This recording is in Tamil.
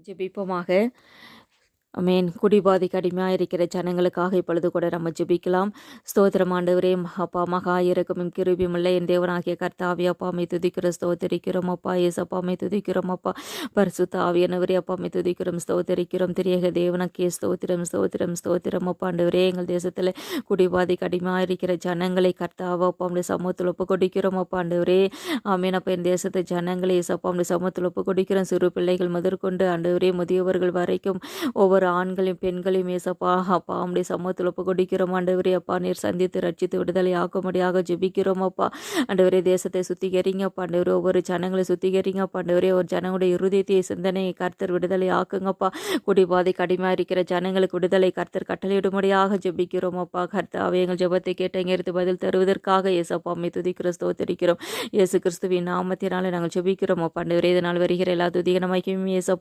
ஜெபிப்போமாக. அமேன். குடிபாதைக்கு அடிமையாக இருக்கிற ஜனங்களுக்காக இப்பொழுது கூட நம்ம ஜெபிக்கலாம். ஸ்தோத்திரம் ஆண்டவரே, அப்பா மகா இரக்கமும் கிருபையும் உள்ள என் தேவனாகிய கர்த்தாவே, அப்பாமை துதிக்கிறோம், ஸ்தோத்தரிக்கிறோம் அப்பா. ஏசப்பாமை துதிக்கிறோம் அப்பா. பரிசுத்த ஆவியானவரே, அப்பாமை துதிக்கிறோம், ஸ்தோத்தரிக்கிறோம். திரியக தேவனுக்கே ஸ்தோத்திரம், ஸ்தோத்திரம், ஸ்தோத்திரம் அப்பா. ஆண்டவரே, எங்கள் தேசத்தில் குடிபாதைக்கு அடிமையாக இருக்கிற ஜனங்களை கர்த்தாவா அப்பா உடைய சமூகத்தில் ஒப்பு கொடுக்கிறோம் அப்பா. ஆண்டவரே, ஆமீன் அப்பா. என் தேசத்து ஜனங்களை ஏசப்பா உடைய சமூகத்தில் ஒப்பு கொடுக்கிறோம். சிறு பிள்ளைகள் முதற்கொண்டு ஆண்டவரே முதியவர்கள் வரைக்கும் ஒவ்வொரு ஆண்களையும் பெண்களையும் ஏசப்பா அப்பா உடைய சமூகத்தில் ஒப்பு கொடுக்கிறோம் ஆண்டவரே. அப்பா நீர் சந்தித்து ரட்சித்து விடுதலை ஆக்கும்படியாக ஜெபிக்கிறோம் அப்பா. ஆண்டவரே, தேசத்தை சுத்திகரிங்க அப்பா. ஆண்டவரே, ஒவ்வொரு ஜனங்களை சுத்திகரிங்க அப்பா. ஆண்டவரே, ஒரு ஜனங்களுடைய இருதயத்தை சிந்தனையை கர்த்தர் விடுதலை ஆக்குங்கப்பா. குடிபாதைக்கு அடிமையாக இருக்கிற ஜனங்களுக்கு விடுதலை கர்த்தர் கட்டளையிடும்படியாக ஜெபிக்கிறோம் அப்பா. கர்த்தாவே, எங்கள் ஜெபத்தை கேட்ட எங்கிருந்து பதில் தருவதற்காக ஏசப்பா உம்மை துதிக்கிறோம், ஸ்தோத்திரிக்கிறோம். இயேசு கிறிஸ்துவின் நாமத்தினால நாங்கள் ஜெபிக்கிறோம் அப்பா. ஆண்டவரே, இதனால் வருகிற எல்லா துதிகன மகிமையும் ஏசப்பா